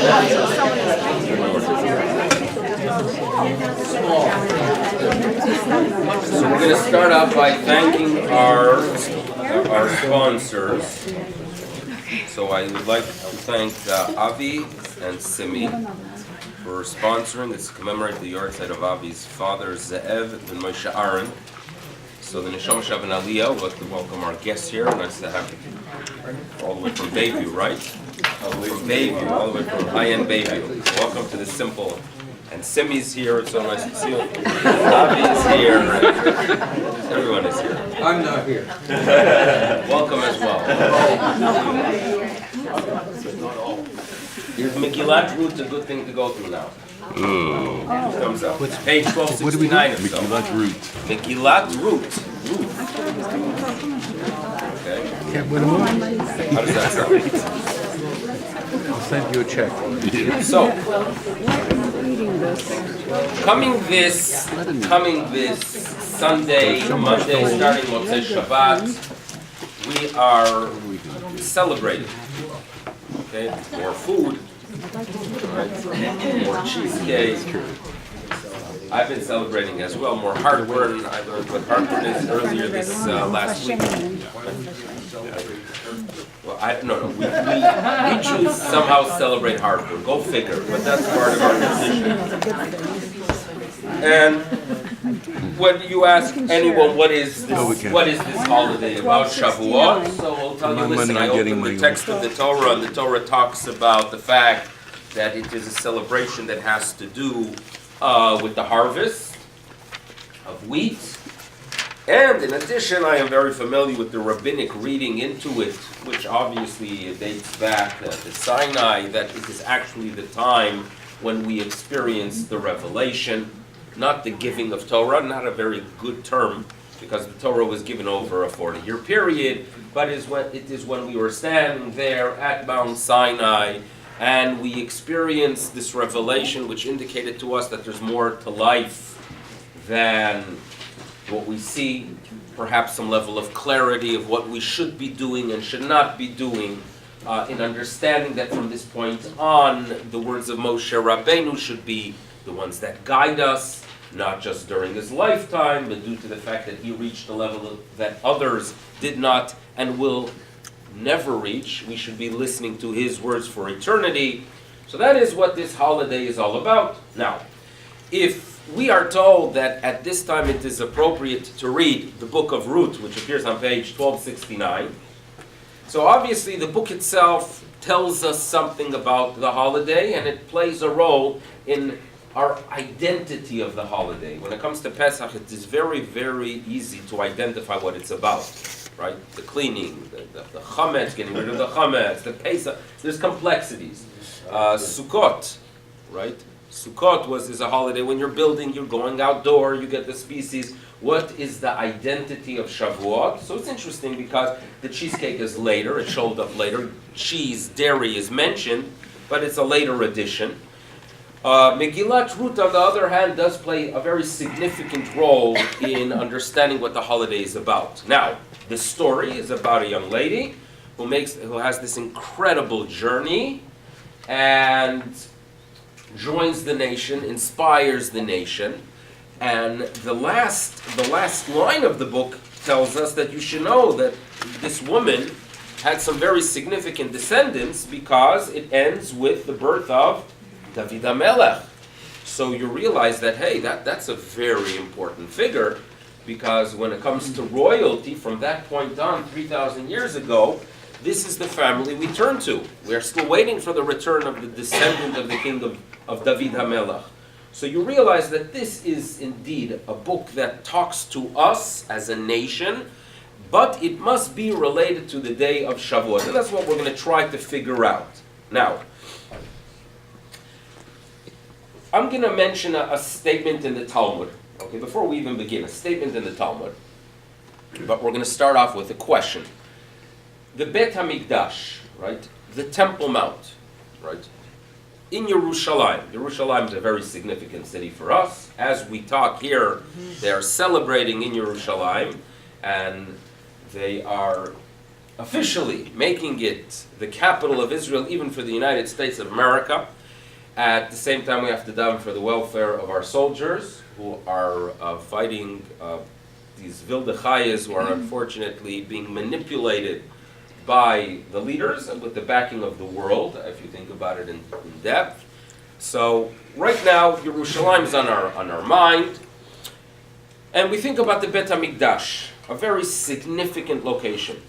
So we're going to start out by thanking our sponsors. So I would like to thank Avi and Simi for sponsoring. This commemorates the yahrzeit of Avi's father, Ze'ev and Moshe Aaron. So the Neshama Shav and Aliyah would like to welcome our guests here. Nice to have you all the way from Bayview, right? All the way from Bayview, all the way from high-end Bayview. Welcome to the simple. And Simi's here, it's so nice to see you. Avi's here. Everyone is here. I'm not here. Welcome as well. Here's Megillas Ruth, a good thing to go through now. Thumbs up. Page 1269 or so. Megillas Ruth. Megillas Ruth. Okay. Can't win them all. How does that sound? I'll send you a check. So, coming this Sunday, Monday, starting Motzei Shabbat, we are celebrating. Okay, more food, right? More cheesecake. I've been celebrating as well. More heartburn. I learned what heartburn is earlier this last week. Well, we choose somehow celebrate heartburn. Go figure. But that's part of our decision. And when you ask anyone what is this holiday about, Shavuot, so we'll tell you, listen, I opened the text of the Torah, and the Torah talks about the fact that it is a celebration that has to do with the harvest of wheat. And in addition, I am very familiar with the rabbinic reading into it, which obviously dates back to Sinai, that it is actually the time when we experience the revelation, not the giving of Torah, not a very good term, because the Torah was given over a 40-year period, but it is when we were standing there at Mount Sinai, and we experienced this revelation which indicated to us that there's more to life than what we see, perhaps some level of clarity of what we should be doing and should not be doing, in understanding that from this point on, the words of Moshe Rabbeinu should be the ones that guide us, not just during his lifetime, but due to the fact that he reached a level that others did not and will never reach. We should be listening to his words for eternity. So that is what this holiday is all about. Now, if we are told that at this time it is appropriate to read the book of Ruth, which appears on page 1269, so obviously the book itself tells us something about the holiday, and it plays a role in our identity of the holiday. When it comes to Pesach, it is very, very easy to identify what it's about, right? The cleaning, the chametz, getting rid of the chametz, the Pesach. There's complexities. Sukkot, right? Sukkot is a holiday when you're building, you're going outdoor, you get the species. What is the identity of Shavuot? So it's interesting because the cheesecake is later, it showed up later. Cheese, dairy is mentioned, but it's a later addition. Megillas Ruth, on the other hand, does play a very significant role in understanding what the holiday is about. Now, the story is about a young lady who has this incredible journey and joins the nation, inspires the nation, and the last line of the book tells us that you should know that this woman had some very significant descendants, because it ends with the birth of David HaMelech. So you realize that, hey, that's a very important figure, because when it comes to royalty, from that point on, 3,000 years ago, this is the family we turn to. We are still waiting for the return of the descendant of the kingdom of David HaMelech. So you realize that this is indeed a book that talks to us as a nation, but it must be related to the day of Shavuot. And that's what we're going to try to figure out. Now, I'm going to mention a statement in the Talmud. Okay, before we even begin, a statement in the Talmud. But we're going to start off with a question. The Bet HaMikdash, right? The Temple Mount, right? In Yerushalayim. Yerushalayim is a very significant city for us. As we talk here, they are celebrating in Yerushalayim, and they are officially making it the capital of Israel, even for the United States of America. At the same time, we have to daven for the welfare of our soldiers who are fighting these wilde chayes who are unfortunately being manipulated by the leaders and with the backing of the world, if you think about it in depth. So right now, Yerushalayim is on our mind, and we think about the Bet HaMikdash, a very significant location.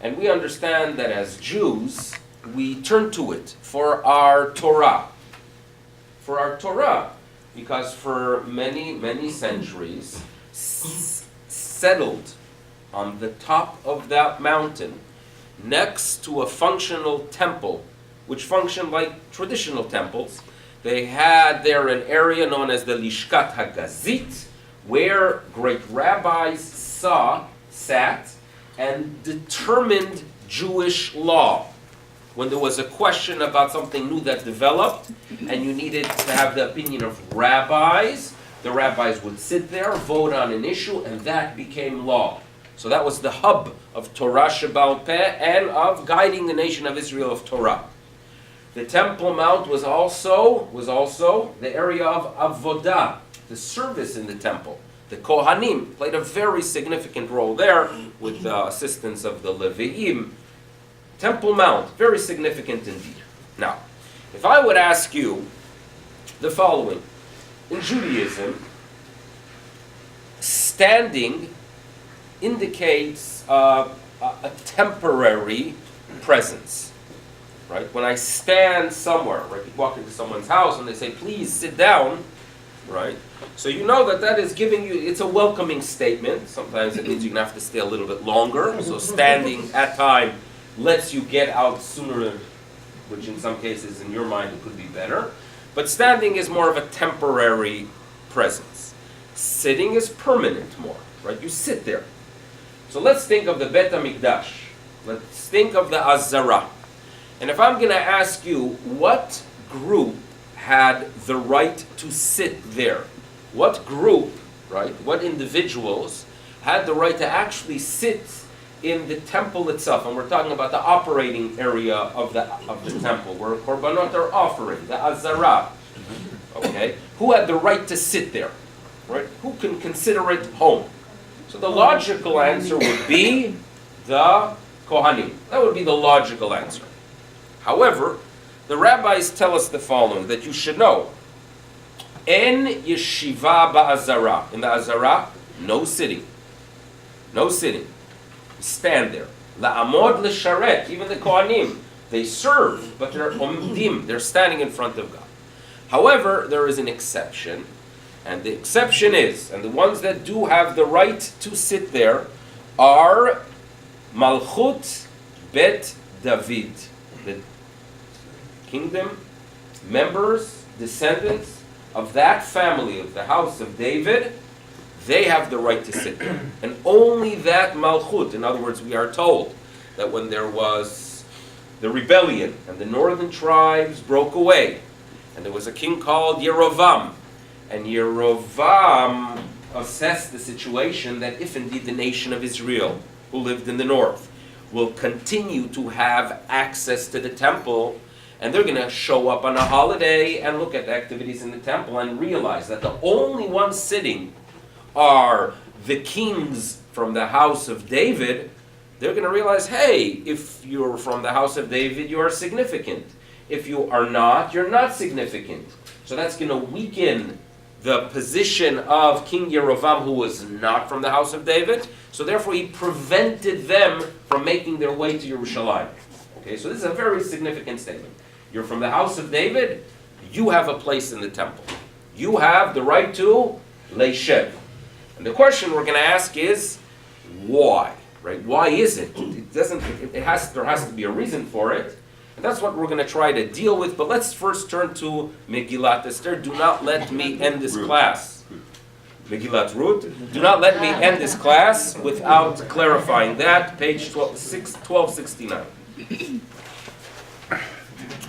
And we understand that as Jews, we turn to it for our Torah. For our Torah, because for many, many centuries, settled on the top of that mountain, next to a functional temple, which functioned like traditional temples. They had there an area known as the Lishkat HaGazit, where great rabbis sat and determined Jewish law. When there was a question about something new that developed, and you needed to have the opinion of rabbis, the rabbis would sit there, vote on an issue, and that became law. So that was the hub of Torah Sheba'al Peh and of guiding the nation of Israel of Torah. The Temple Mount was also the area of Avodah, the service in the temple. The Kohanim played a very significant role there with the assistance of the Leviim. Temple Mount, very significant indeed. Now, if I would ask you the following. In Judaism, standing indicates a temporary presence, right? When I stand somewhere, right? You walk into someone's house and they say, please sit down, right? So you know that is giving you, it's a welcoming statement. Sometimes it means you're going to have to stay a little bit longer. So standing at time lets you get out sooner, which in some cases, in your mind, it could be better. But standing is more of a temporary presence. Sitting is permanent more, right? You sit there. So let's think of the Bet HaMikdash. Let's think of the Azara. And if I'm going to ask you, what group had the right to sit there? What group, right, what individuals had the right to actually sit in the temple itself? And we're talking about the operating area of the temple, where korbanot are offering, the Azara. Okay? Who had the right to sit there? Right? Who can consider it home? So the logical answer would be the Kohanim. That would be the logical answer. However, the rabbis tell us the following, that you should know. En yeshiva ba'azara. In the Azara, no sitting. No sitting. Stand there. La'amod l'sharet. Even the Kohanim, they serve, but they're omdim. They're standing in front of God. However, there is an exception. And the exception is, and the ones that do have the right to sit there are Malchut Bet David. The kingdom, members, descendants of that family, of the house of David, they have the right to sit there. And only that Malchut, in other words, we are told that when there was the rebellion and the northern tribes broke away, and there was a king called Yerovam, and Yerovam assessed the situation that if indeed the nation of Israel, who lived in the north, will continue to have access to the temple, and they're going to show up on a holiday and look at the activities in the temple and realize that the only ones sitting are the kings from the house of David, they're going to realize, hey, if you're from the house of David, you are significant. If you are not, you're not significant. So that's going to weaken the position of King Yerovam, who was not from the house of David. So therefore he prevented them from making their way to Yerushalayim. Okay, so this is a very significant statement. You're from the house of David, you have a place in the temple. You have the right to leishev. And the question we're going to ask is, why? Right? Why is it? There has to be a reason for it. And that's what we're going to try to deal with. But let's first turn to Megillat Esther. Do not let me end this class. Megillat Ruth. Do not let me end this class without clarifying that. Page 1269.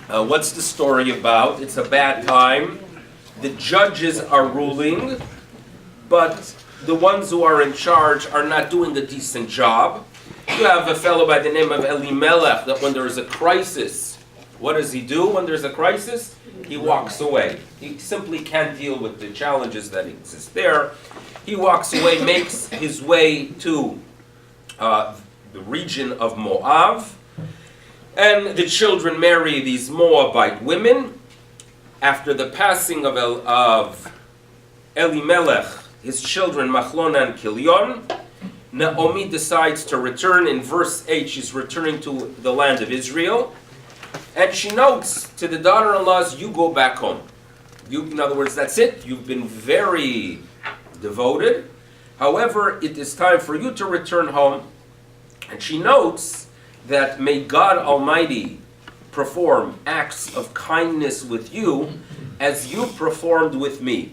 What's the story about? It's a bad time. The judges are ruling, but the ones who are in charge are not doing a decent job. You have a fellow by the name of Elimelech that when there is a crisis, what does he do when there's a crisis? He walks away. He simply can't deal with the challenges that exist there. He walks away, makes his way to the region of Moab, and the children marry these Moabite women. After the passing of Elimelech, his children Machlon and Kilion, Naomi decides to return. In verse 8, she's returning to the land of Israel. And she notes to the daughter-in-laws, you go back home. In other words, that's it. You've been very devoted. However, it is time for you to return home. And she notes that may God Almighty perform acts of kindness with you as you performed with me.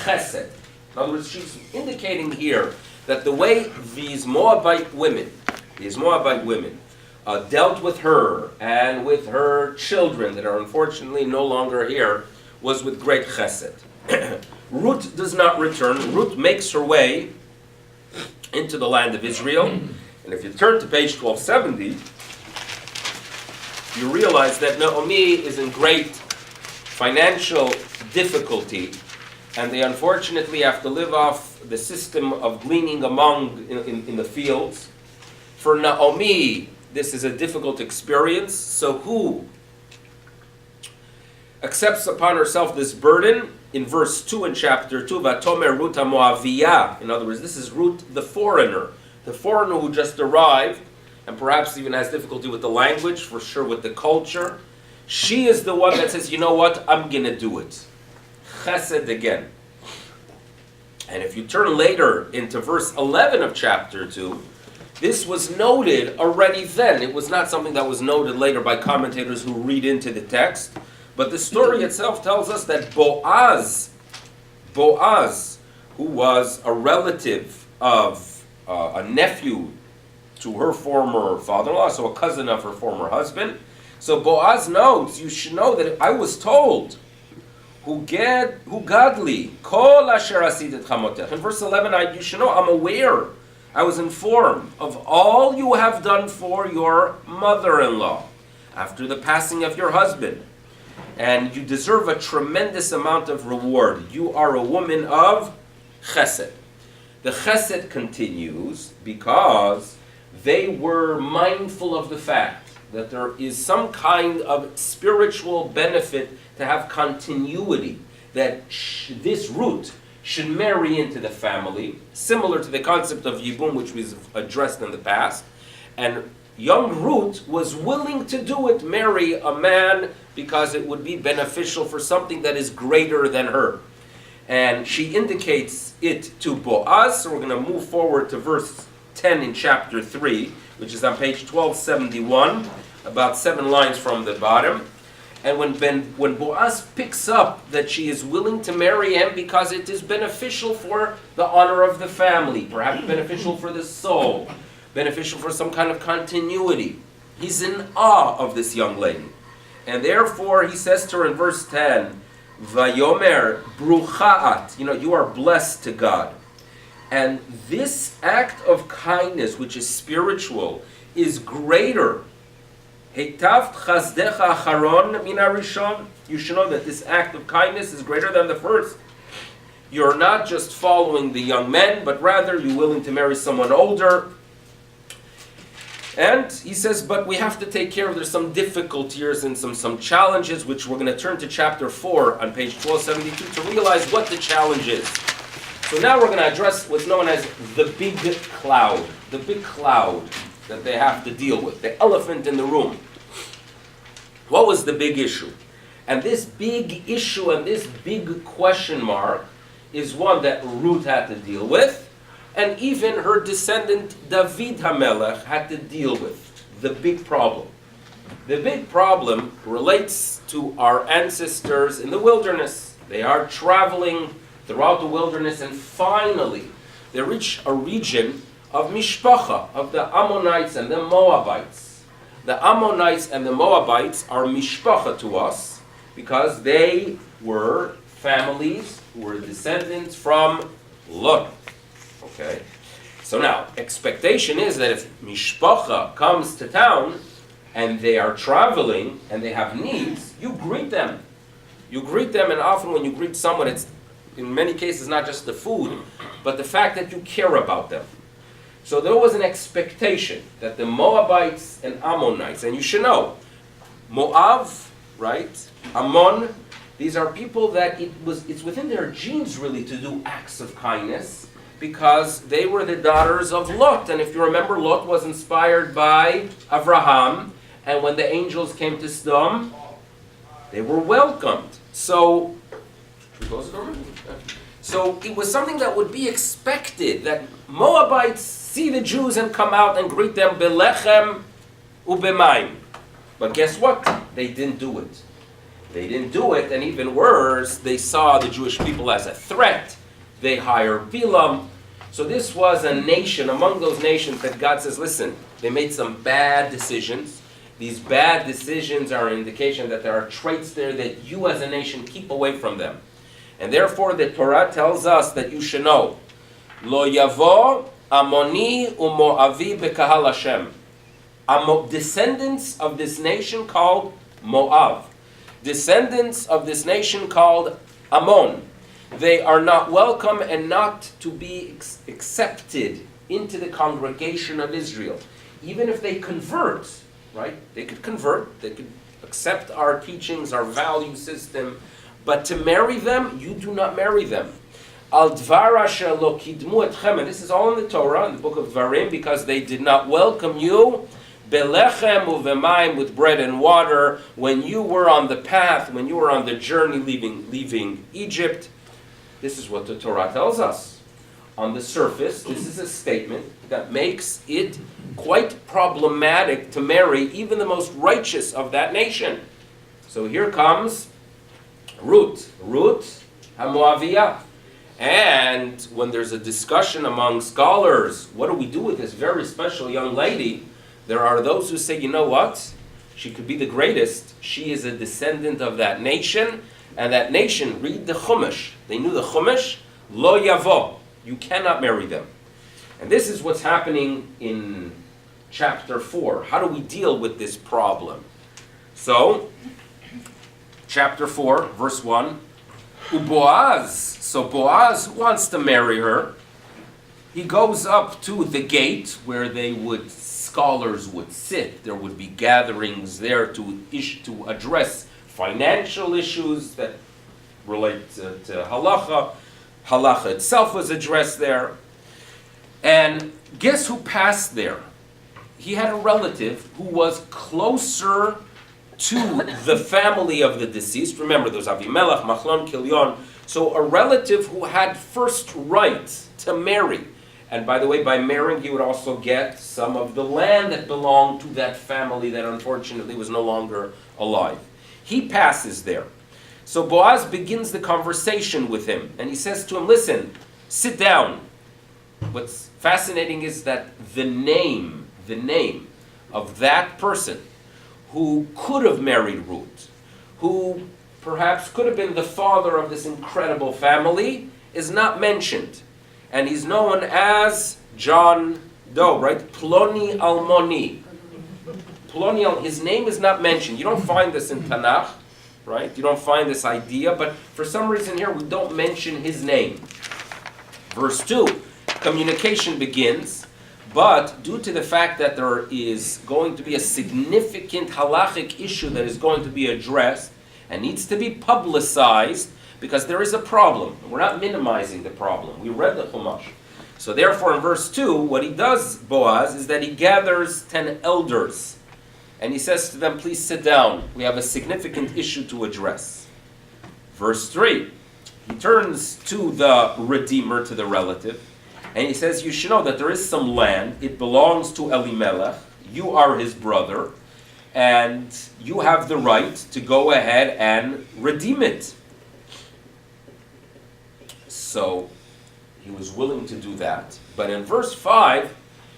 Chesed. In other words, she's indicating here that the way these Moabite women dealt with her and with her children that are unfortunately no longer here was with great chesed. Ruth does not return. Ruth makes her way into the land of Israel. And if you turn to page 1270, you realize that Naomi is in great financial difficulty, and they unfortunately have to live off the system of gleaning among in the fields. For Naomi, this is a difficult experience, so who accepts upon herself this burden? In verse 2 in chapter 2, Vatomer Ruth HaMoaviyah. In other words, this is Ruth the foreigner who just arrived, and perhaps even has difficulty with the language, for sure with the culture. She is the one that says, you know what, I'm going to do it. Chesed again. And if you turn later into verse 11 of chapter 2, this was noted already then. It was not something that was noted later by commentators who read into the text. But the story itself tells us that Boaz, who was a relative of a nephew to her former father-in-law, so a cousin of her former husband. So Boaz knows, you should know that I was told, who godly, kol asher asid et chamotech. In verse 11, you should know, I'm aware, I was informed of all you have done for your mother-in-law after the passing of your husband. And you deserve a tremendous amount of reward. You are a woman of chesed. The chesed continues because they were mindful of the fact that there is some kind of spiritual benefit to have continuity, that this Ruth should marry into the family, similar to the concept of Yibum, which was addressed in the past. And young Ruth was willing to do it, marry a man, because it would be beneficial for something that is greater than her. And she indicates it to Boaz. So we're going to move forward to verse 10 in chapter 3, which is on page 1271, about 7 lines from the bottom. And when Boaz picks up that she is willing to marry him because it is beneficial for the honor of the family, perhaps beneficial for the soul, beneficial for some kind of continuity, he's in awe of this young lady. And therefore he says to her in verse 10, Vayomer bruchaat, you are blessed to God. And this act of kindness, which is spiritual, is greater. Heitav chazdecha acharon min harishon. You should know that this act of kindness is greater than the first. You're not just following the young men, but rather you're willing to marry someone older. And he says, but we have to take care of, there's some difficulties and some challenges, which we're going to turn to chapter 4 on page 1272 to realize what the challenge is. So now we're going to address what's known as the big cloud that they have to deal with, the elephant in the room. What was the big issue? And this big issue and this big question mark is one that Ruth had to deal with. And even her descendant David HaMelech had to deal with the big problem. The big problem relates to our ancestors in the wilderness. They are traveling throughout the wilderness, and finally they reach a region of Mishpacha, of the Ammonites and the Moabites. The Ammonites and the Moabites are Mishpacha to us because they were families who were descendants from Lot. Okay, So now, expectation is that if mishpacha comes to town and they are traveling and they have needs, you greet them. You greet them, and often when you greet someone, it's in many cases not just the food, but the fact that you care about them. So there was an expectation that the Moabites and Ammonites, and you should know, Moab, right, Ammon, these are people that it's within their genes really to do acts of kindness, because they were the daughters of Lot. And if you remember, Lot was inspired by Avraham, and when the angels came to Sodom, they were welcomed. So it was something that would be expected, that Moabites see the Jews and come out and greet them, belechem ubemayim. But guess what? They didn't do it. They didn't do it, and even worse, they saw the Jewish people as a threat. They hired Bilam. So this was a nation among those nations that God says, listen, they made some bad decisions. These bad decisions are an indication that there are traits there that you as a nation keep away from them. And therefore the Torah tells us that you should know, Lo yavo Ammoni u'Moavi bekahal Hashem. Descendants of this nation called Moab. Descendants of this nation called Ammon. They are not welcome and not to be accepted into the congregation of Israel. Even if they convert, right? They could convert, they could accept our teachings, our value system, but to marry them, you do not marry them. Al dvar asher lo kidmu etchem, and this is all in the Torah, in the book of Dvarim, because they did not welcome you belechem uvemayim, with bread and water, when you were on the path, when you were on the journey leaving Egypt. This is what the Torah tells us. On the surface, this is a statement that makes it quite problematic to marry even the most righteous of that nation. So here comes Ruth HaMoaviyah. And when there's a discussion among scholars, what do we do with this very special young lady? There are those who say, you know what? She could be the greatest. She is a descendant of that nation. And that nation, read the Chumash. They knew the Chumash. Lo yavo. You cannot marry them. And this is what's happening in chapter 4. How do we deal with this problem? So, chapter 4, verse 1. Boaz. So Boaz wants to marry her. He goes up to the gate where scholars would sit. There would be gatherings there to address financial issues that relate to halacha. Halacha itself was addressed there. And guess who passed there? He had a relative who was closer to the family of the deceased. Remember, there's Avimelech, Machlon, Kilyon. So a relative who had first right to marry. And by the way, by marrying, he would also get some of the land that belonged to that family that unfortunately was no longer alive. He passes there. So Boaz begins the conversation with him. And he says to him, listen, sit down. What's fascinating is that the name of that person who could have married Ruth, who perhaps could have been the father of this incredible family, is not mentioned. And he's known as John Doe, right? Ploni Almoni. His name is not mentioned. You don't find this in Tanakh, right? You don't find this idea, but for some reason here we don't mention his name. Verse 2, communication begins, but due to the fact that there is going to be a significant halachic issue that is going to be addressed and needs to be publicized, because there is a problem. We're not minimizing the problem. We read the Chumash. So therefore in verse 2, what he does, Boaz, is that he gathers 10 elders. And he says to them, please sit down. We have a significant issue to address. Verse 3, he turns to the Redeemer, to the relative, and he says, you should know that there is some land. It belongs to Elimelech. You are his brother. And you have the right to go ahead and redeem it. So he was willing to do that. But in verse 5,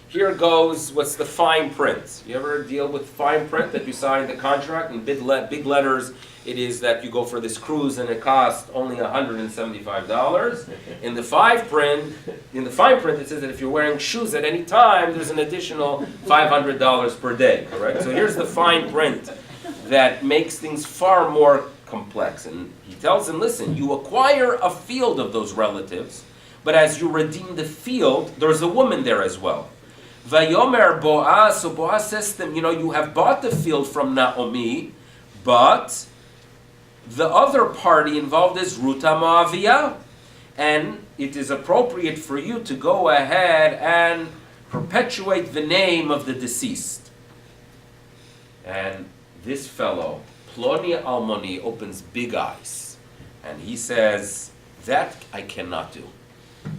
here goes what's the fine print. You ever deal with fine print that you sign the contract in big letters? It is that you go for this cruise and it costs only $175. In the fine print, it says that if you're wearing shoes at any time, there's an additional $500 per day. Correct? So here's the fine print that makes things far more complex. And he tells him, listen, you acquire a field of those relatives, but as you redeem the field, there's a woman there as well. Vayomer Boaz, so Boaz says to them, you have bought the field from Naomi, but the other party involved is Ruth Moaviyah, and it is appropriate for you to go ahead and perpetuate the name of the deceased. And this fellow, Ploni Almoni, opens big eyes, and he says, that I cannot do.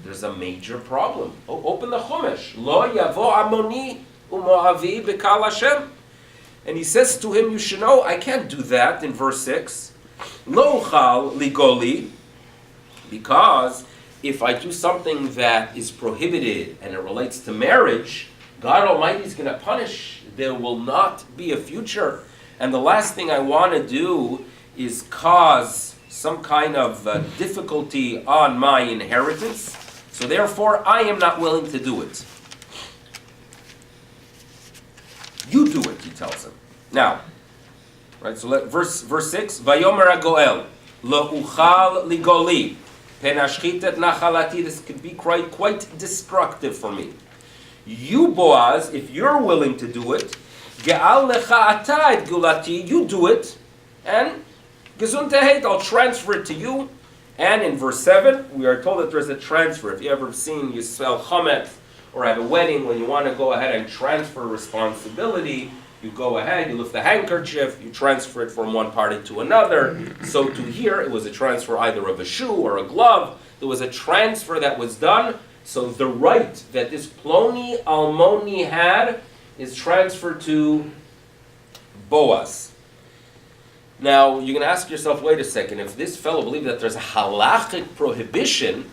There's a major problem. Open the Chumash. Lo yavo Amoni u'Moavi b'kal Hashem. And he says to him, you should know, I can't do that in verse 6. Lo uchal ligoli, because if I do something that is prohibited and it relates to marriage, God Almighty is going to punish. There will not be a future. And the last thing I want to do is cause some kind of difficulty on my inheritance. So therefore, I am not willing to do it. You do it, he tells him. Now, right, so verse 6, Vayomer HaGoel, Lo uchal ligoli, pen ashchitet nachalati. This could be quite destructive for me. You, Boaz, if you're willing to do it, Ge'al lecha ata et gulati, you do it, and Gesundheit, I'll transfer it to you. And in verse 7, we are told that there's a transfer. If you ever seen you sell chametz or have a wedding, when you want to go ahead and transfer responsibility, you go ahead, you lift the handkerchief, you transfer it from one party to another. So to here, it was a transfer either of a shoe or a glove. There was a transfer that was done. So the right that this Ploni Almoni had is transferred to Boaz. Now, you're going to ask yourself, wait a second, if this fellow believes that there's a halachic prohibition,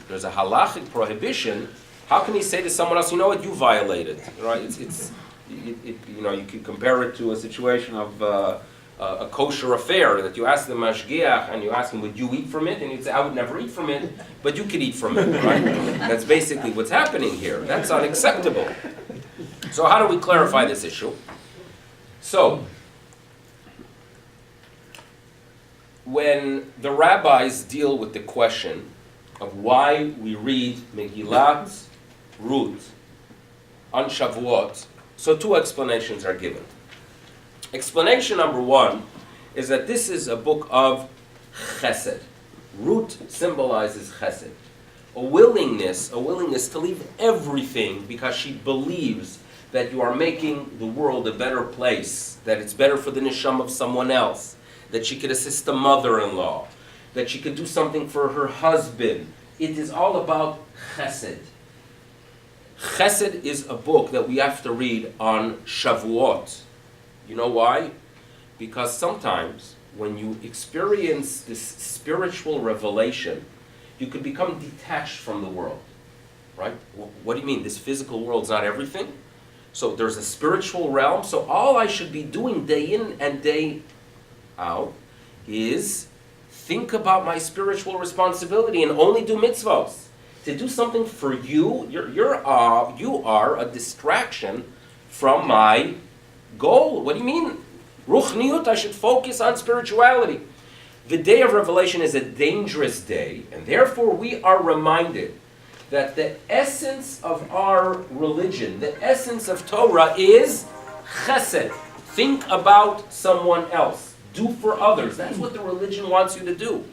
how can he say to someone else, you know what, you violated, right? You could compare it to a situation of a kosher affair, that you ask the mashgiach and you ask him, would you eat from it? And he'd say, I would never eat from it, but you could eat from it, right? That's basically what's happening here. That's unacceptable. So how do we clarify this issue? So, when the rabbis deal with the question of why we read Megillas Ruth on Shavuot, so two explanations are given. Explanation number one is that this is a book of chesed. Ruth symbolizes chesed. A willingness to leave everything because she believes that you are making the world a better place, that it's better for the neshama of someone else, that she could assist a mother-in-law, that she could do something for her husband. It is all about chesed. Chesed is a book that we have to read on Shavuot. You know why? Because sometimes when you experience this spiritual revelation, you could become detached from the world, right? What do you mean? This physical world's not everything? So there's a spiritual realm, so all I should be doing day in and day out is think about my spiritual responsibility and only do mitzvahs. To do something for you, you are a distraction from my goal. What do you mean? Ruchniut, I should focus on spirituality. The day of revelation is a dangerous day, and therefore we are reminded that the essence of our religion, the essence of Torah is chesed. Think about someone else. Do for others. That's what the religion wants you to do.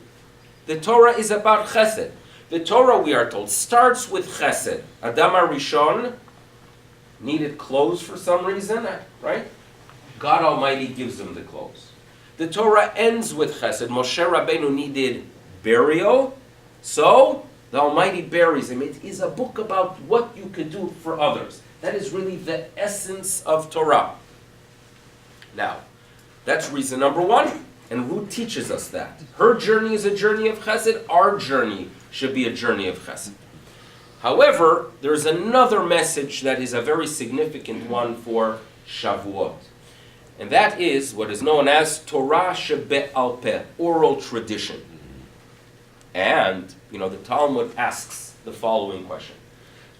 The Torah is about chesed. The Torah, we are told, starts with chesed. Adam HaRishon needed clothes for some reason, right? God Almighty gives him the clothes. The Torah ends with chesed. Moshe Rabbeinu needed burial, so the Almighty buries him. It is a book about what you could do for others. That is really the essence of Torah. Now, that's reason number one, and Ruth teaches us that. Her journey is a journey of chesed. Our journey should be a journey of chesed. However, there's another message that is a very significant one for Shavuot. And that is what is known as Torah shebe'al peh, oral tradition. And, the Talmud asks the following question.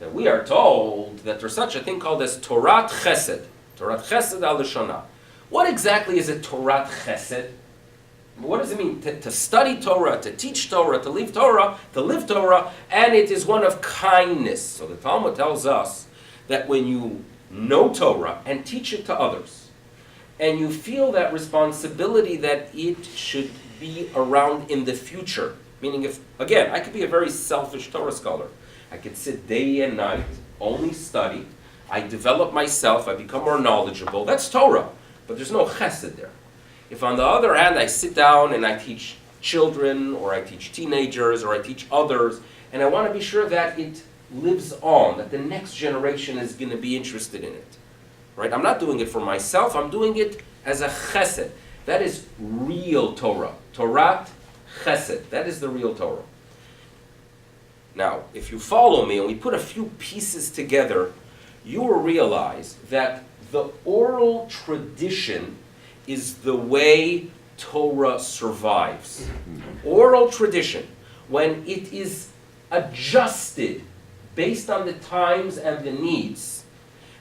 That we are told that there's such a thing called as Torat Chesed. Torat Chesed al-Lashonah. What exactly is a Torat Chesed? What does it mean? To study Torah, to teach Torah, to live Torah, and it is one of kindness. So the Talmud tells us that when you know Torah and teach it to others, and you feel that responsibility that it should be around in the future, meaning I could be a very selfish Torah scholar. I could sit day and night, only study, I develop myself, I become more knowledgeable. That's Torah, but there's no chesed there. If on the other hand, I sit down and I teach children, or I teach teenagers, or I teach others, and I want to be sure that it lives on, that the next generation is going to be interested in it. Right? I'm not doing it for myself, I'm doing it as a chesed. That is real Torah. Torat chesed. That is the real Torah. Now, if you follow me and we put a few pieces together, you will realize that the oral tradition is the way Torah survives. Oral tradition, when it is adjusted based on the times and the needs,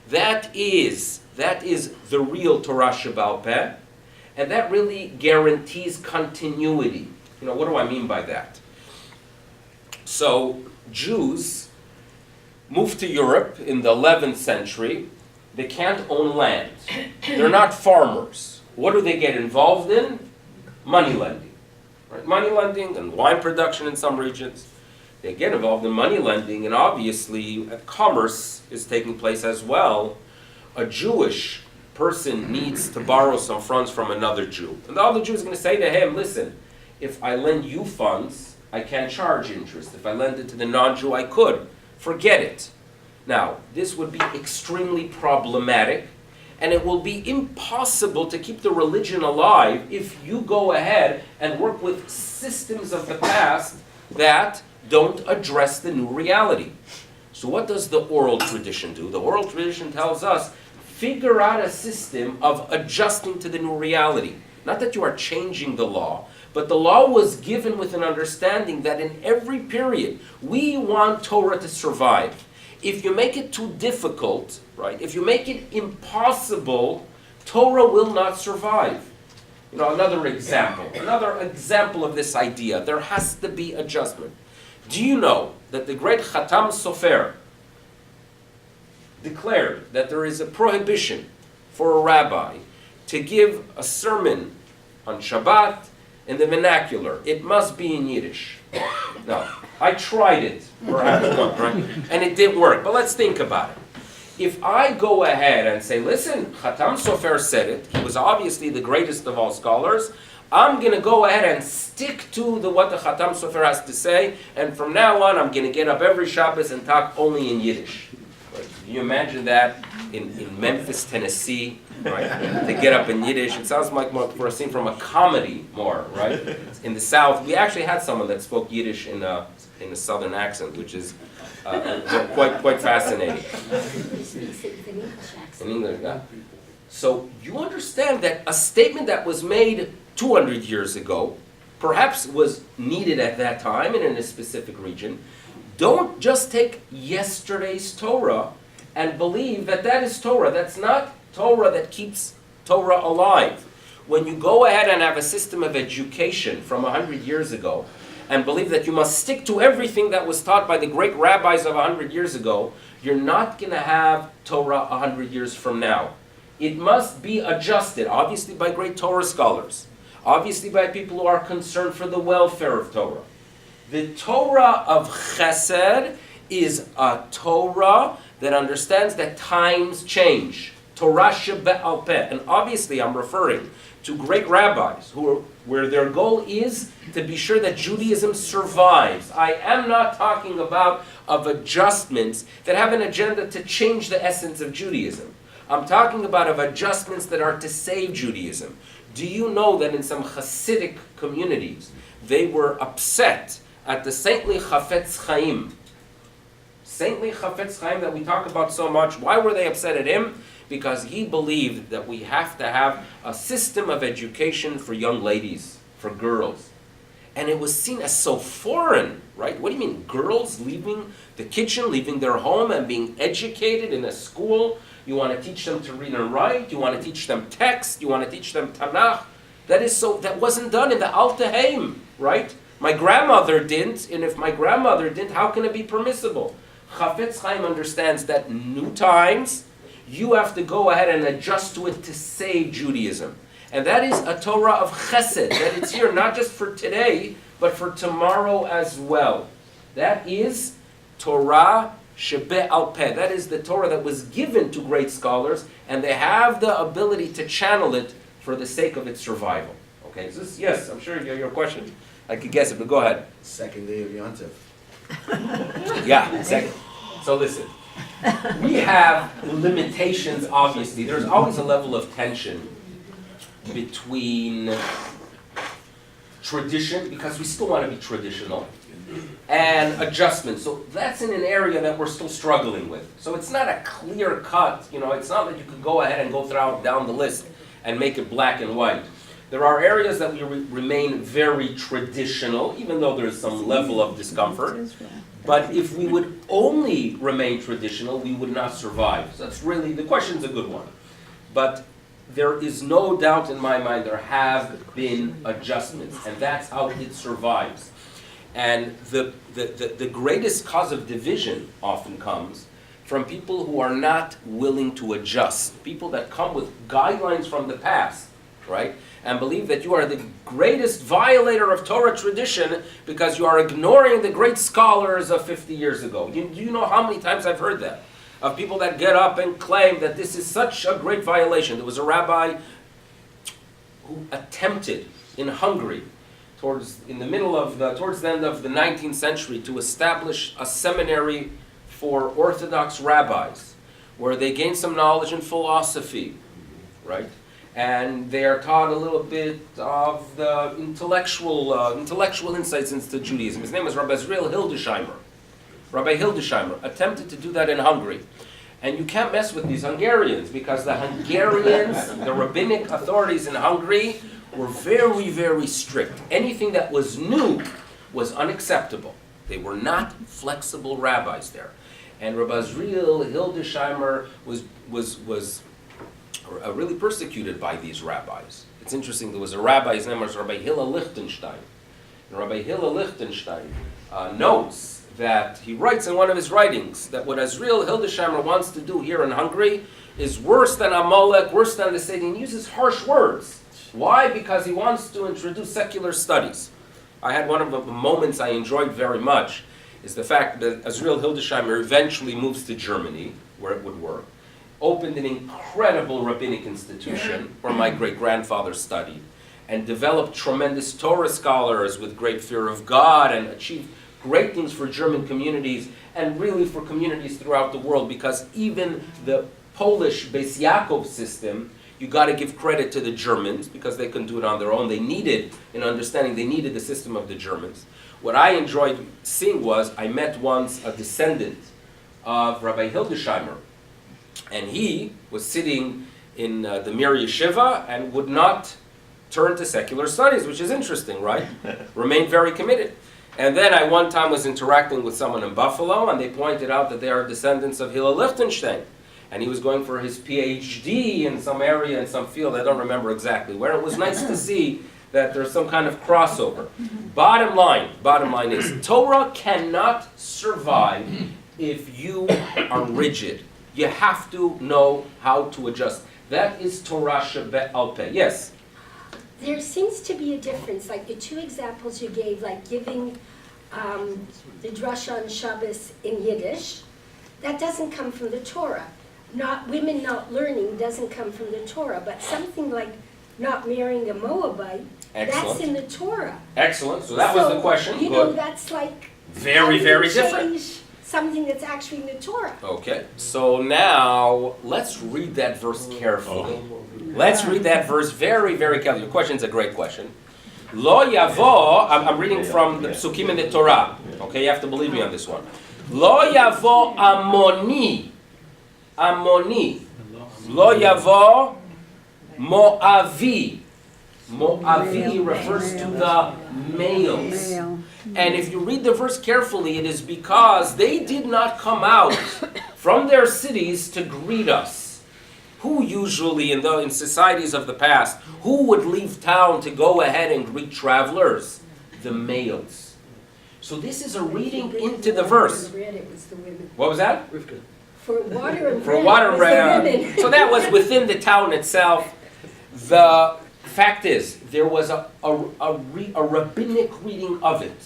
that is the real Torah shebe'al peh, and that really guarantees continuity. What do I mean by that? So, Jews moved to Europe in the 11th century. They can't own land. They're not farmers. What do they get involved in? Money lending. Right? Money lending and wine production in some regions. They get involved in money lending, and obviously commerce is taking place as well. A Jewish person needs to borrow some funds from another Jew. And the other Jew is going to say to him, listen, if I lend you funds, I can't charge interest. If I lend it to the non-Jew, I could. Forget it. Now, this would be extremely problematic, and it will be impossible to keep the religion alive if you go ahead and work with systems of the past that don't address the new reality. So what does the oral tradition do? The oral tradition tells us, figure out a system of adjusting to the new reality. Not that you are changing the law, but the law was given with an understanding that in every period, we want Torah to survive. If you make it too difficult, right, if you make it impossible, Torah will not survive. Another example of this idea, there has to be adjustment. Do you know that the great Chatam Sofer declared that there is a prohibition for a rabbi to give a sermon on Shabbat in the vernacular? It must be in Yiddish. Now, I tried it perhaps once, right? And it did work. But let's think about it. If I go ahead and say, listen, Chatam Sofer said it, he was obviously the greatest of all scholars, I'm going to go ahead and stick to what the Chatam Sofer has to say, and from now on I'm going to get up every Shabbos and talk only in Yiddish. Right? Can you imagine that in Memphis, Tennessee, right? To get up in Yiddish? It sounds like more for a scene from a comedy more, right? In the South, we actually had someone that spoke Yiddish in a Southern accent, which is quite fascinating. In English, yeah. So you understand that a statement that was made 200 years ago, perhaps was needed at that time and in a specific region. Don't just take yesterday's Torah and believe that that is Torah. That's not Torah that keeps Torah alive. When you go ahead and have a system of education from 100 years ago and believe that you must stick to everything that was taught by the great rabbis of 100 years ago, you're not going to have Torah 100 years from now. It must be adjusted, obviously by great Torah scholars, obviously by people who are concerned for the welfare of Torah. The Torah of Chesed is a Torah that understands that times change. Torah shebe'al peh. And obviously I'm referring to great rabbis where their goal is to be sure that Judaism survives. I am not talking about of adjustments that have an agenda to change the essence of Judaism. I'm talking about of adjustments that are to save Judaism. Do you know that in some Hasidic communities, they were upset at the saintly Chafetz Chaim saintly Chafetz Chaim that we talk about so much. Why were they upset at him? Because he believed that we have to have a system of education for young ladies, for girls. And it was seen as so foreign, right? What do you mean? Girls leaving the kitchen, leaving their home and being educated in a school? You want to teach them to read and write? You want to teach them text? You want to teach them Tanakh? That wasn't done in the Alta Heim, right? My grandmother didn't, and if my grandmother didn't, how can it be permissible? Chafetz Chaim understands that new times, you have to go ahead and adjust to it to save Judaism. And that is a Torah of chesed, that it's here not just for today, but for tomorrow as well. That is Torah shebe'al peh. That is the Torah that was given to great scholars, and they have the ability to channel it for the sake of its survival. Okay, so this, yes, I'm sure your question, I could guess it, but go ahead. Second day of Yom Tov. Yeah, second. So listen, we have limitations, obviously. There's always a level of tension between tradition, because we still want to be traditional, and adjustment. So that's in an area that we're still struggling with. So it's not a clear cut, it's not that you can go ahead and go down the list and make it black and white. There are areas that we remain very traditional, even though there's some level of discomfort. But if we would only remain traditional, we would not survive. So that's really, the question's a good one. But there is no doubt in my mind there have been adjustments, and that's how it survives. And the greatest cause of division often comes from people who are not willing to adjust. People that come with guidelines from the past, right? And believe that you are the greatest violator of Torah tradition because you are ignoring the great scholars of 50 years ago. Do you know how many times I've heard that? Of people that get up and claim that this is such a great violation. There was a rabbi who attempted in Hungary towards the end of the 19th century to establish a seminary for Orthodox rabbis where they gain some knowledge in philosophy, right? And they are taught a little bit of the intellectual insights into Judaism. His name was Rabbi Hildesheimer. Rabbi Hildesheimer attempted to do that in Hungary. And you can't mess with these Hungarians because the Hungarians, the rabbinic authorities in Hungary were very, very strict. Anything that was new was unacceptable. They were not flexible rabbis there. And Rabbi Hildesheimer was really persecuted by these rabbis. It's interesting, there was a rabbi, his name was Rabbi Hillel Lichtenstein. And Rabbi Hillel Lichtenstein notes that he writes in one of his writings that what Azriel Hildesheimer wants to do here in Hungary is worse than Amalek, worse than the Satan. He uses harsh words. Why? Because he wants to introduce secular studies. I had one of the moments I enjoyed very much is the fact that Azriel Hildesheimer eventually moves to Germany, where it would work, opened an incredible rabbinic institution where my great-grandfather studied, and developed tremendous Torah scholars with great fear of God, and achieved great things for German communities, and really for communities throughout the world, because even the Polish Beis Yaakov system, you got to give credit to the Germans, because they couldn't do it on their own. They needed, in understanding, they needed the system of the Germans. What I enjoyed seeing was, I met once a descendant of Rabbi Hildesheimer, and he was sitting in the Mir Yeshiva and would not turn to secular studies, which is interesting, right? Remained very committed. And then I one time was interacting with someone in Buffalo, and they pointed out that they are descendants of Hillel Lichtenstein. And he was going for his PhD in some area, in some field, I don't remember exactly where. It was nice to see that there's some kind of crossover. Bottom line is, Torah cannot survive if you are rigid. You have to know how to adjust. That is Torah shebe'al peh. Yes? There seems to be a difference, like the two examples you gave, like giving the drasha on Shabbos in Yiddish. That doesn't come from the Torah. Women not learning doesn't come from the Torah, but something like not marrying a Moabite, Excellent. That's in the Torah. Excellent. So that was the question. You know, that's like very, very different. Something that's actually in the Torah. Okay. So now let's read that verse carefully. Let's read that verse very, very carefully. Your question's a great question. Lo yavo, I'm reading from the Psukim in the Torah. Okay, you have to believe me on this one. Lo yavo amoni. Amoni. Lo yavo moavi. Moavi refers to the males. And if you read the verse carefully, it is because they did not come out from their cities to greet us. Who usually in societies of the past, who would leave town to go ahead and greet travelers? The males. So this is a reading into the verse. What was that? For water and For water and bread. So that was within the town itself. The fact is, there was a rabbinic reading of it,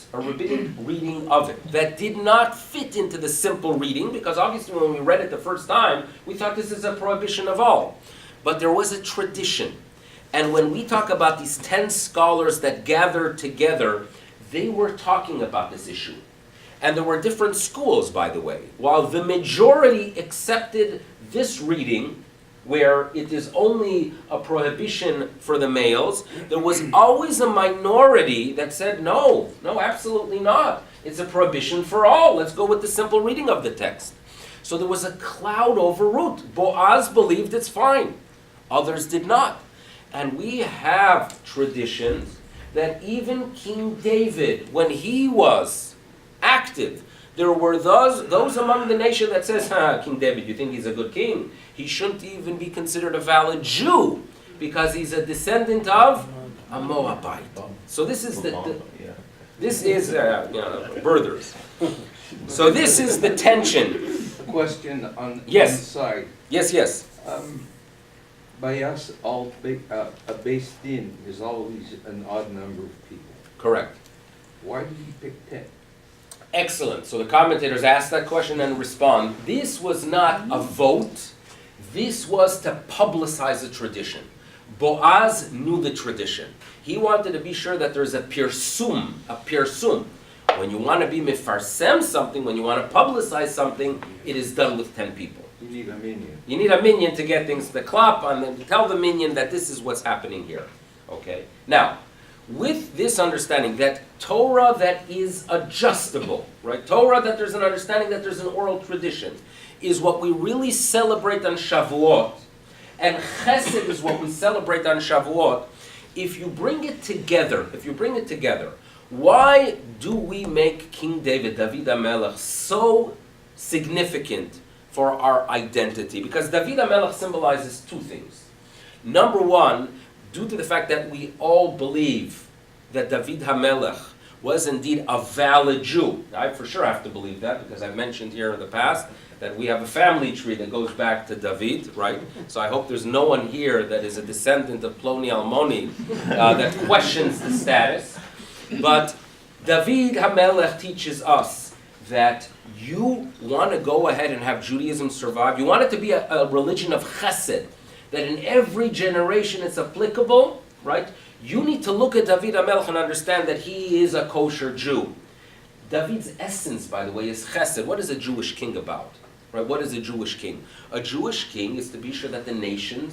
that did not fit into the simple reading, because obviously when we read it the first time, we thought this is a prohibition of all. But there was a tradition. And when we talk about these 10 scholars that gathered together, they were talking about this issue. And there were different schools, by the way. While the majority accepted this reading, where it is only a prohibition for the males, there was always a minority that said, no, absolutely not. It's a prohibition for all. Let's go with the simple reading of the text. So there was a cloud over Ruth. Boaz believed it's fine. Others did not. And we have traditions that even King David, when he was active, there were those among the nation that says, King David, you think he's a good king? He shouldn't even be considered a valid Jew because he's a descendant of a Moabite. So this is birthers. So this is the tension. Question on Yes. one side. Yes. Bayas a based din is always an odd number of people. Correct. Why did he pick 10? Excellent. So the commentators ask that question and respond. This was not a vote. This was to publicize a tradition. Boaz knew the tradition. He wanted to be sure that there's a pirsum. When you want to be mefarsem something, when you want to publicize something, it is done with 10 people. You need a minion. You need a minion to get things to clap on them, to tell the minion that this is what's happening here. Okay? Now, with this understanding that Torah that is adjustable, right? Torah that there's an understanding that there's an oral tradition, is what we really celebrate on Shavuot. And Chesed is what we celebrate on Shavuot. If you bring it together, why do we make King David HaMelech, so significant for our identity? Because David HaMelech symbolizes two things. Number one, due to the fact that we all believe that David HaMelech was indeed a valid Jew. I for sure have to believe that, because I've mentioned here in the past that we have a family tree that goes back to David, right? So I hope there's no one here that is a descendant of Ploni Almoni that questions the status. But David HaMelech teaches us that you want to go ahead and have Judaism survive. You want it to be a religion of chesed, that in every generation it's applicable, right? You need to look at David HaMelech and understand that he is a kosher Jew. David's essence, by the way, is chesed. What is a Jewish king about? Right? What is a Jewish king? A Jewish king is to be sure that the nation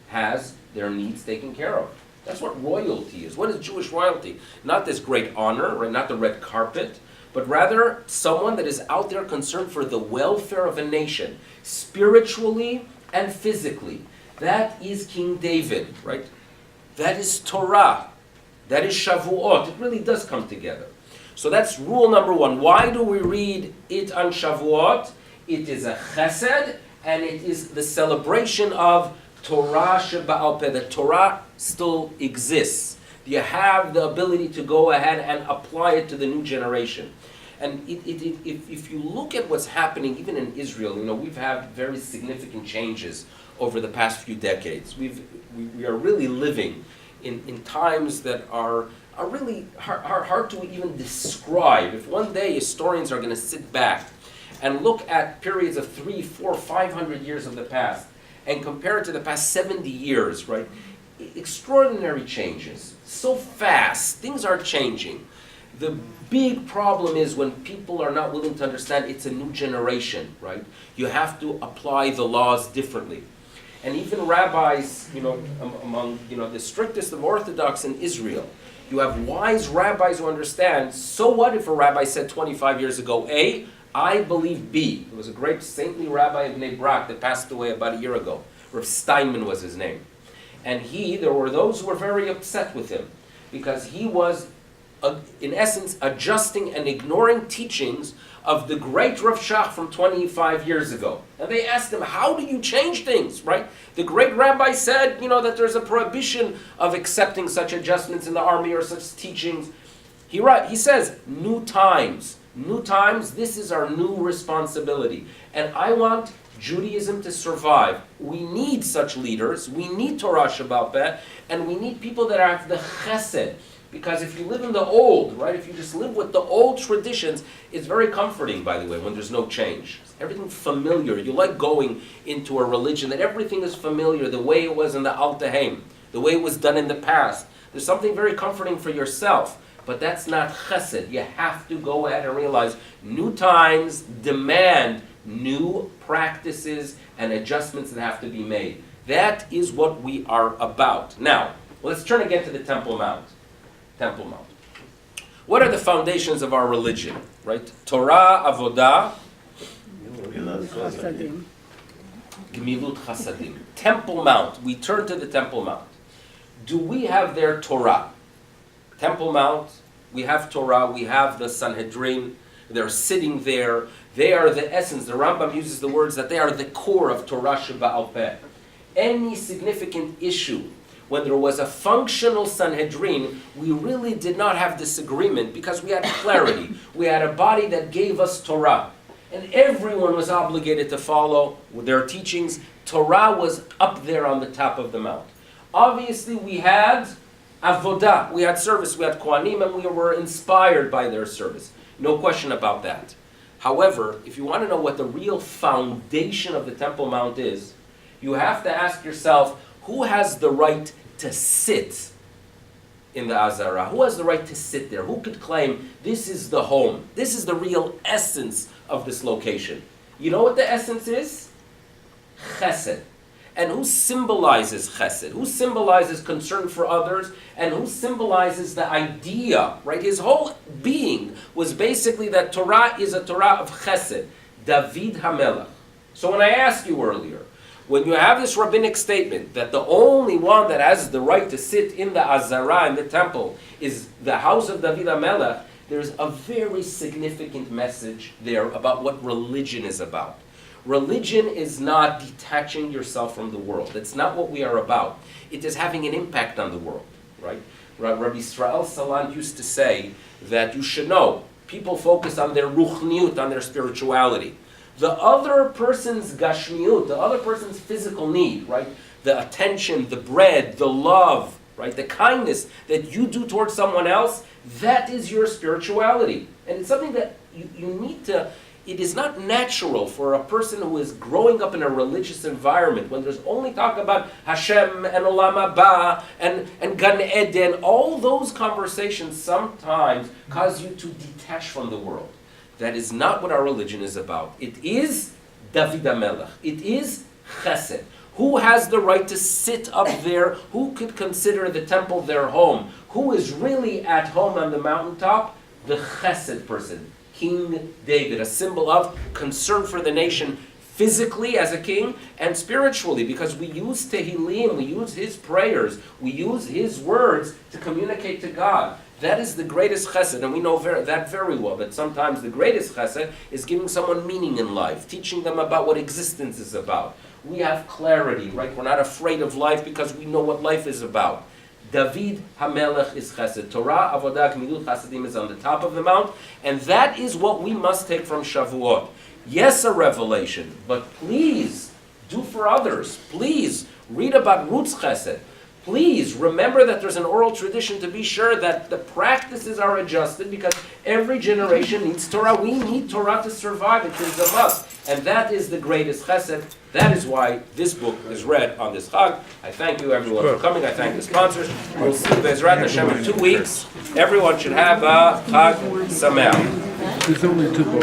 has their needs taken care of. That's what royalty is. What is Jewish royalty? Not this great honor, right? Not the red carpet, but rather someone that is out there concerned for the welfare of a nation, spiritually and physically. That is King David, right? That is Torah. That is Shavuot. It really does come together. So that's rule number one. Why do we read it on Shavuot? It is a chesed, and it is the celebration of Torah Sheba'al Peh. The Torah still exists. You have the ability to go ahead and apply it to the new generation. And if you look at what's happening, even in Israel, we've had very significant changes over the past few decades. We are really living in times that are really hard to even describe. If one day historians are going to sit back and look at periods of 300, 400, 500 years of the past and compare it to the past 70 years, right? Extraordinary changes. So fast. Things are changing. The big problem is when people are not willing to understand it's a new generation, right? You have to apply the laws differently. And even rabbis, among the strictest of Orthodox in Israel, You have wise rabbis who understand, so what if a rabbi said 25 years ago, A, I believe B. There was a great saintly rabbi of Bnei Brak that passed away about a year ago. Rav Steinman was his name. And there were those who were very upset with him because he was, in essence, adjusting and ignoring teachings of the great Rav Shach from 25 years ago. And they asked him, how do you change things, right? The great rabbi said, that there's a prohibition of accepting such adjustments in the army or such teachings. He says, new times, this is our new responsibility. And I want Judaism to survive. We need such leaders, we need Torah Shabbat Peh, and we need people that have the chesed. Because if you live in the old, right, if you just live with the old traditions, it's very comforting, by the way, when there's no change. Everything's familiar. You like going into a religion that everything is familiar, the way it was in the Altaheim, the way it was done in the past. There's something very comforting for yourself, but that's not chesed. You have to go ahead and realize new times demand new practices and adjustments that have to be made. That is what we are about. Now, let's turn again to the Temple Mount. What are the foundations of our religion, right? Torah, Avodah, Gemilut Chasadim. Temple Mount. We turn to the Temple Mount. Do we have their Torah? Temple Mount, we have Torah, we have the Sanhedrin, they're sitting there. They are the essence. The Rambam uses the words that they are the core of Torah Sheba'al Peh. Any significant issue, when there was a functional Sanhedrin, we really did not have disagreement because we had clarity. We had a body that gave us Torah. And everyone was obligated to follow their teachings. Torah was up there on the top of the mount. Obviously, we had Avodah, we had service, we had Kohanim, and we were inspired by their service. No question about that. However, if you want to know what the real foundation of the Temple Mount is, you have to ask yourself, who has the right to sit in the Azara? Who has the right to sit there? Who could claim this is the home? This is the real essence of this location. You know what the essence is? Chesed. And who symbolizes chesed? Who symbolizes concern for others? And who symbolizes the idea, right? His whole being was basically that Torah is a Torah of chesed. David HaMelech. So when I asked you earlier, when you have this rabbinic statement that the only one that has the right to sit in the Azara, in the temple, is the house of David HaMelech, there's a very significant message there about what religion is about. Religion is not detaching yourself from the world. That's not what we are about. It is having an impact on the world, right? Rabbi Israel Salant used to say that you should know, people focus on their ruchniut, on their spirituality. The other person's gashmiut, the other person's physical need, right? The attention, the bread, the love, right? The kindness that you do towards someone else, that is your spirituality. And it's something that you need to, it is not natural for a person who is growing up in a religious environment when there's only talk about Hashem and Olam Haba and Gan Eden. All those conversations sometimes cause you to detach from the world. That is not what our religion is about. It is David HaMelech. It is Chesed. Who has the right to sit up there? Who could consider the temple their home? Who is really at home on the mountaintop? The Chesed person. King David, a symbol of concern for the nation physically as a king and spiritually, because we use Tehillim, we use his prayers, we use his words to communicate to God. That is the greatest chesed, and we know that very well, that sometimes the greatest chesed is giving someone meaning in life, teaching them about what existence is about. We have clarity, right? We're not afraid of life because we know what life is about. David HaMelech is chesed. Torah, Avodah, Gemilut Chasadim is on the top of the mount, and that is what we must take from Shavuot. Yes, a revelation, but please do for others. Please read about Ruth's chesed. Please remember that there's an oral tradition to be sure that the practices are adjusted because every generation needs Torah. We need Torah to survive. It is a must. And that is the greatest chesed. That is why this book is read on this Chag. I thank you everyone for coming. I thank the sponsors. We'll see you Bezrat Hashem in 2 weeks. Everyone should have a Chag Sameach. There's only two